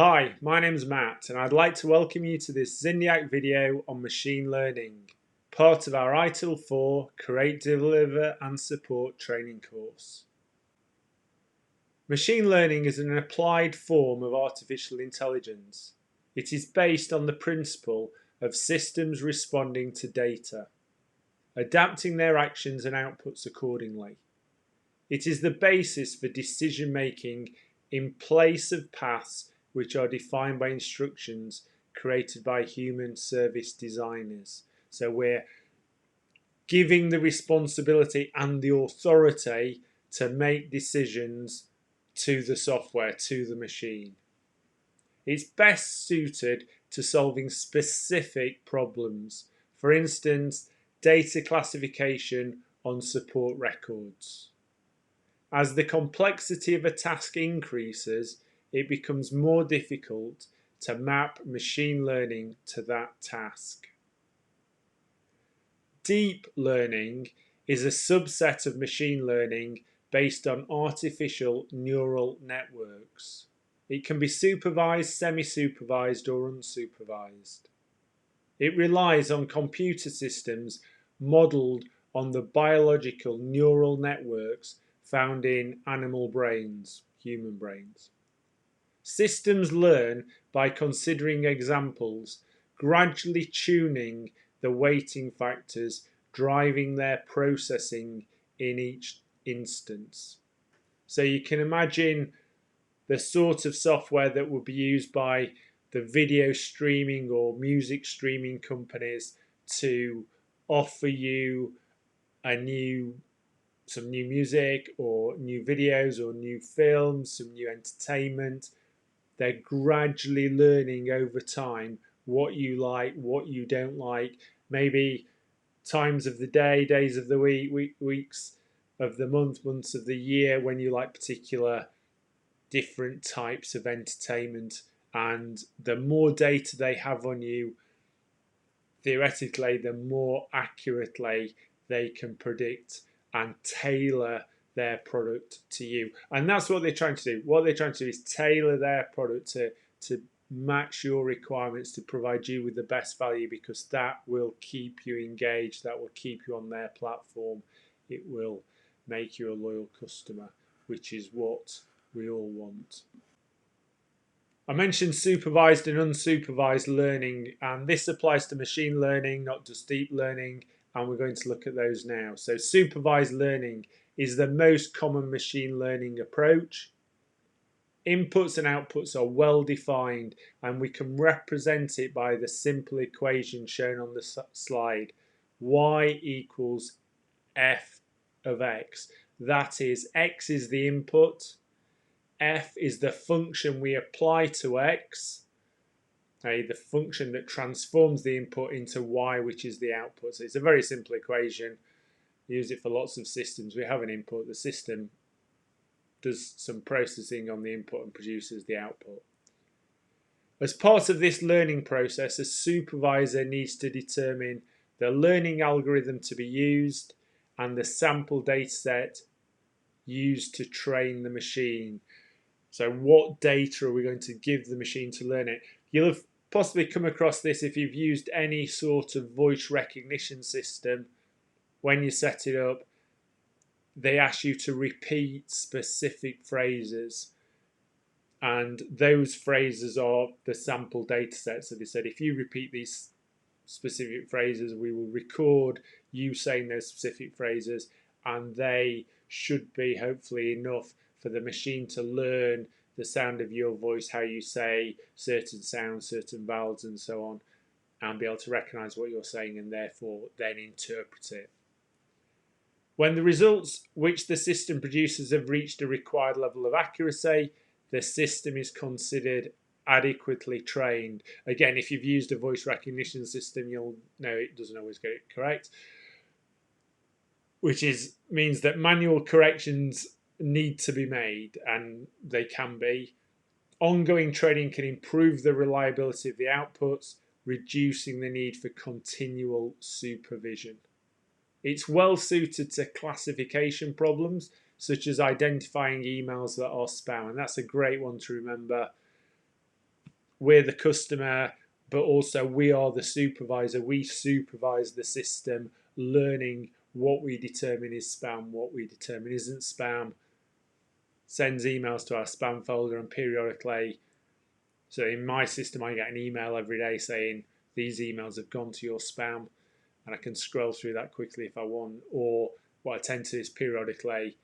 Hi, my name's Matt and I'd like to welcome you to this Zindiac video on machine learning, part of our ITIL 4 Create, Deliver and Support training course. Machine learning is an applied form of artificial intelligence. It is based on the principle of systems responding to data, adapting their actions and outputs accordingly. It is the basis for decision making in place of paths which are defined by instructions created by human service designers. So we're giving the responsibility and the authority to make decisions to the software, to the machine. It's best suited to solving specific problems. For instance, data classification on support records. As the complexity of a task increases, it becomes more difficult to map machine learning to that task. Deep learning is a subset of machine learning based on artificial neural networks. It can be supervised, semi-supervised, or unsupervised. It relies on computer systems modelled on the biological neural networks found in animal brains, human brains. Systems learn by considering examples, gradually tuning the weighting factors driving their processing in each instance. So you can imagine the sort of software that would be used by the video streaming or music streaming companies to offer you some new music or new videos or new films, some new entertainment. They're gradually learning over time what you like, what you don't like, maybe times of the day, days of the week, weeks of the month, months of the year when you like particular different types of entertainment. And the more data they have on you, theoretically, the more accurately they can predict and tailor their product to you. And that's what they're trying to do. What they're trying to do is tailor their product to match your requirements, to provide you with the best value, because that will keep you engaged, that will keep you on their platform. It will make you a loyal customer, which is what we all want. I mentioned supervised and unsupervised learning, and this applies to machine learning, not just deep learning, and we're going to look at those now. So supervised learning is the most common machine learning approach. Inputs and outputs are well defined, and we can represent it by the simple equation shown on the slide. Y equals f of x. That is, x is the input, f is the function we apply to x, the function that transforms the input into y, which is the output. So it's a very simple equation. We use it for lots of systems. We have an input, the system does some processing on the input and produces the output. As part of this learning process, a supervisor needs to determine the learning algorithm to be used and the sample data set used to train the machine. So what data are we going to give the machine to learn it? You'll have possibly come across this if you've used any sort of voice recognition system. When you set it up, they ask you to repeat specific phrases, and those phrases are the sample data set. So they said, if you repeat these specific phrases, we will record you saying those specific phrases, and they should be hopefully enough for the machine to learn the sound of your voice, how you say certain sounds, certain vowels, and so on, and be able to recognize what you're saying and therefore then interpret it. When the results which the system produces have reached a required level of accuracy, the system is considered adequately trained. Again, if you've used a voice recognition system, you'll know it doesn't always get it correct, which means that manual corrections need to be made, and they can be. Ongoing training can improve the reliability of the outputs, reducing the need for continual supervision. It's well suited to classification problems, such as identifying emails that are spam, and that's a great one to remember. we're the customer, but also we are the supervisor. We supervise the system, learning what we determine is spam, what we determine isn't spam, sends emails to our spam folder, and periodically, so in my system, I get an email every day saying these emails have gone to your spam, and I can scroll through that quickly if I want. Or what I tend to do is periodically,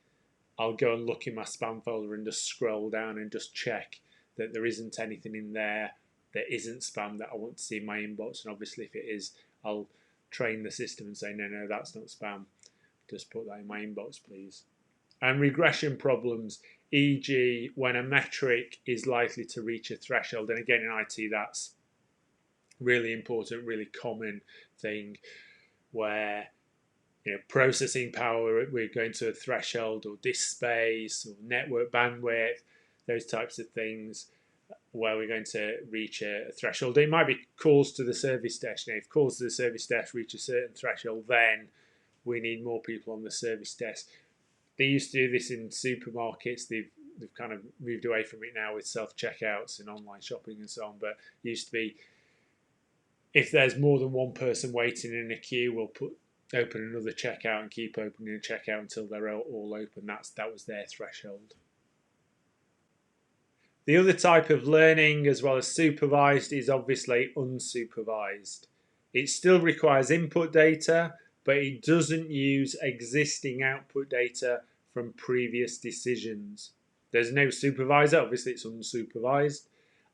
I'll go and look in my spam folder and just scroll down and just check that there isn't anything in there that isn't spam that I want to see in my inbox. And obviously, if it is, I'll train the system and say, no, that's not spam. Just put that in my inbox, please. And regression problems, e.g. when a metric is likely to reach a threshold. And again, in IT, that's really important, really common thing where processing power, we're going to a threshold, or disk space, or network bandwidth, those types of things where we're going to reach a threshold. It might be calls to the service desk. If calls to the service desk reach a certain threshold, then we need more people on the service desk. They used to do this in supermarkets. They've kind of moved away from it now with self-checkouts and online shopping and so on. But it used to be, if there's more than one person waiting in a queue, we'll open another checkout and keep opening a checkout until they're all open. That was their threshold. The other type of learning, as well as supervised, is obviously unsupervised. It still requires input data, but it doesn't use existing output data from previous decisions. There's no supervisor, obviously it's unsupervised,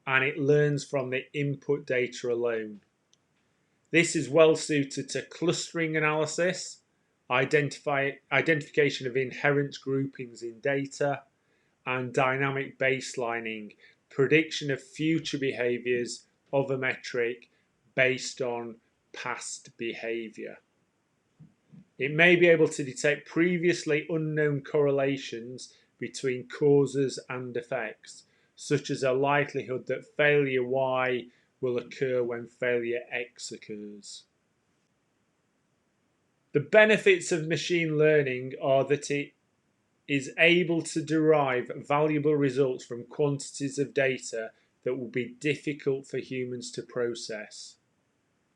and it learns from the input data alone. This is well suited to clustering analysis, identification of inherent groupings in data, and dynamic baselining, prediction of future behaviours of a metric based on past behaviour. It may be able to detect previously unknown correlations between causes and effects, such as a likelihood that failure Y will occur when failure X occurs. The benefits of machine learning are that it is able to derive valuable results from quantities of data that will be difficult for humans to process,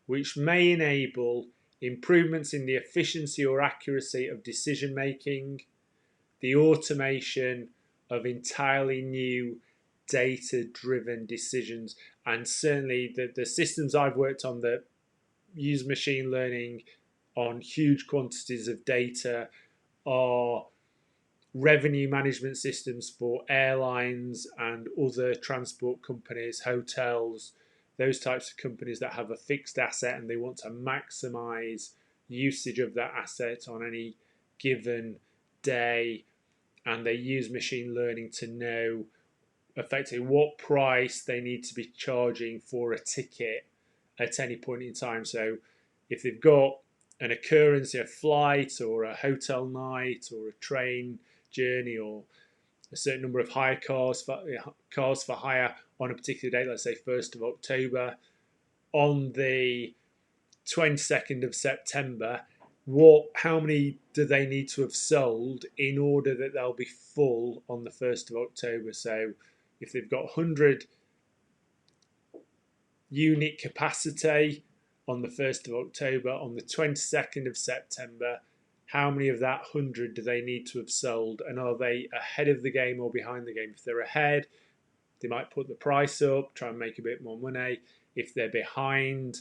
which may enable improvements in the efficiency or accuracy of decision making, the automation of entirely new data-driven decisions. And certainly the systems I've worked on that use machine learning on huge quantities of data are revenue management systems for airlines and other transport companies, hotels, those types of companies that have a fixed asset and they want to maximize usage of that asset on any given day, and they use machine learning to know effectively what price they need to be charging for a ticket at any point in time. So if they've got an occurrence, a flight or a hotel night or a train journey or a certain number of hire cars for hire on a particular date, let's say 1st of October, on the 22nd of September, how many do they need to have sold in order that they'll be full on the 1st of October? So if they've got 100 unit capacity on the 1st of October, on the 22nd of September, how many of that 100 do they need to have sold? And are they ahead of the game or behind the game? If they're ahead, they might put the price up, try and make a bit more money. If they're behind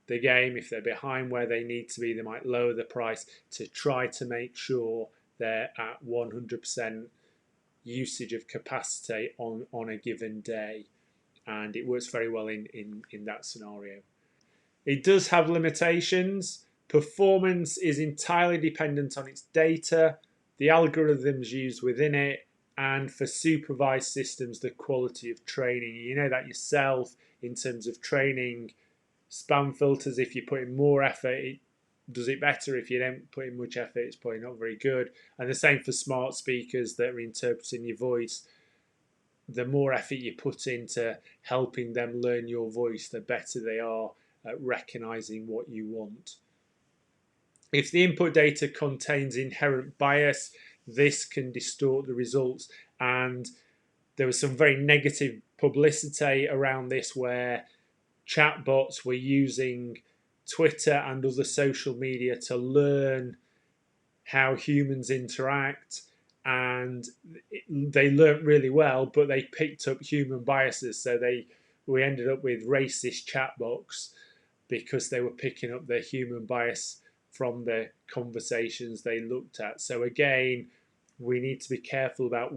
the game, if they're behind where they need to be, they might lower the price to try to make sure they're at 100% usage of capacity on a given day. And it works very well in that scenario. It does have limitations. Performance is entirely dependent on its data, the algorithms used within it, and for supervised systems, the quality of training. You know that yourself in terms of training spam filters. If you put in more effort, it does it better. If you don't put in much effort, it's probably not very good. And the same for smart speakers that are interpreting your voice. The more effort you put into helping them learn your voice, the better they are at recognizing what you want. If the input data contains inherent bias, this can distort the results. And there were some very negative publicity around this where chatbots were using Twitter and other social media to learn how humans interact, and they learnt really well, but they picked up human biases. So we ended up with racist chatbots because they were picking up their human bias from the conversations they looked at. So again, we need to be careful about,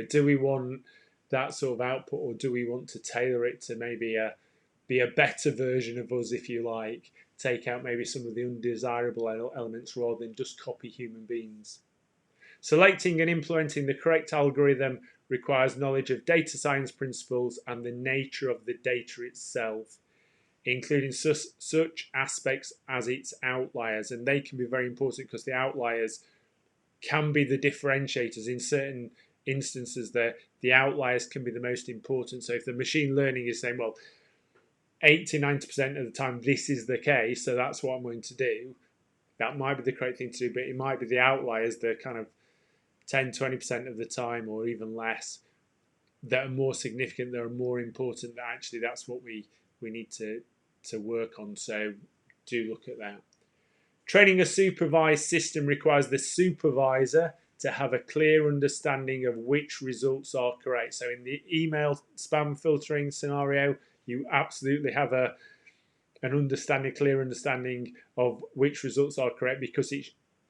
do we want that sort of output, or do we want to tailor it to maybe be a better version of us, if you like, take out maybe some of the undesirable elements rather than just copy human beings. Selecting and implementing the correct algorithm requires knowledge of data science principles and the nature of the data itself, including such aspects as its outliers. And they can be very important because the outliers can be the differentiators. In certain instances, the outliers can be the most important. So if the machine learning is saying, well, 80-90% of the time this is the case, so that's what I'm going to do, that might be the correct thing to do, but it might be the outliers, the kind of 10-20% of the time, or even less, that are more significant, that are more important, that actually that's what we need to work on. So do look at that. Training a supervised system requires the supervisor to have a clear understanding of which results are correct. So in the email spam filtering scenario, you absolutely have a clear understanding of which results are correct, because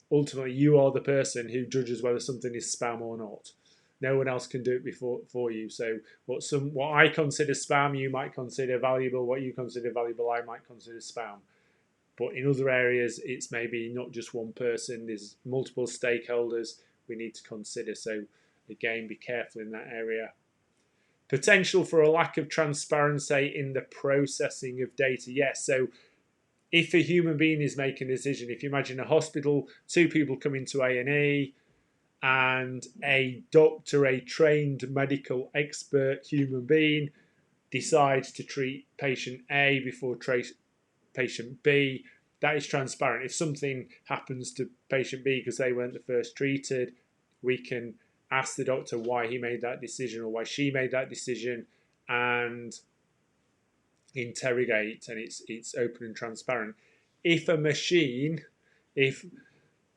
ultimately you are the person who judges whether something is spam or not. No one else can do it for you. So what I consider spam, you might consider valuable. What you consider valuable, I might consider spam. But in other areas, it's maybe not just one person. There's multiple stakeholders we need to consider. So again, be careful in that area. Potential for a lack of transparency in the processing of data. Yes, so if a human being is making a decision, if you imagine a hospital, two people come into A&E, and a doctor, a trained medical expert human being, decides to treat patient A before patient B, that is transparent. If something happens to patient B because they weren't the first treated, we can ask the doctor why he made that decision or why she made that decision, and interrogate, and it's open and transparent. If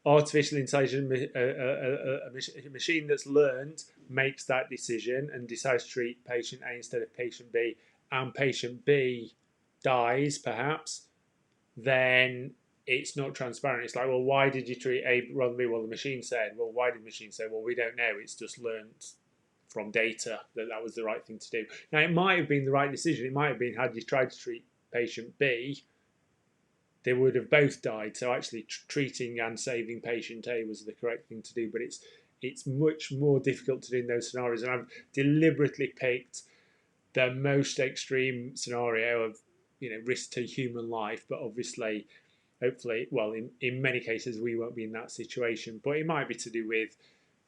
artificial intelligence, a machine that's learned, makes that decision and decides to treat patient A instead of patient B, and patient B dies perhaps, then it's not transparent. It's like, well, why did you treat A rather than B? Well, the machine said. Well, why did the machine say? Well, we don't know. It's just learned from data that was the right thing to do. Now, it might have been the right decision. It might have been, had you tried to treat patient B, they would have both died. So actually treating and saving patient A was the correct thing to do. But it's much more difficult to do in those scenarios. And I've deliberately picked the most extreme scenario of risk to human life. But obviously, hopefully, well, in many cases, we won't be in that situation. But it might be to do with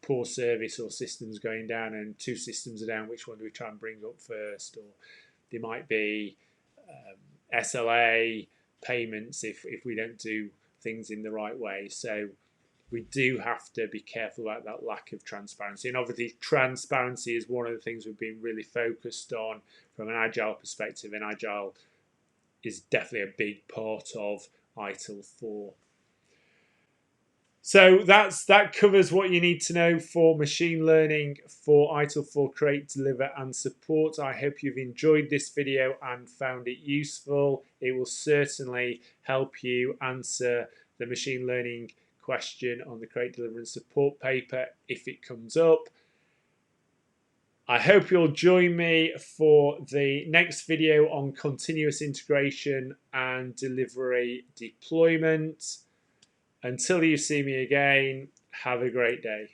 poor service or systems going down, and two systems are down. Which one do we try and bring up first? Or there might be SLA payments if we don't do things in the right way. So we do have to be careful about that lack of transparency. And obviously transparency is one of the things we've been really focused on from an Agile perspective, and Agile is definitely a big part of ITIL 4. So that covers what you need to know for machine learning for ITIL 4 Create, Deliver and Support. I hope you've enjoyed this video and found it useful. It will certainly help you answer the machine learning question on the Create, Deliver and Support paper if it comes up. I hope you'll join me for the next video on continuous integration and delivery deployment. Until you see me again, have a great day.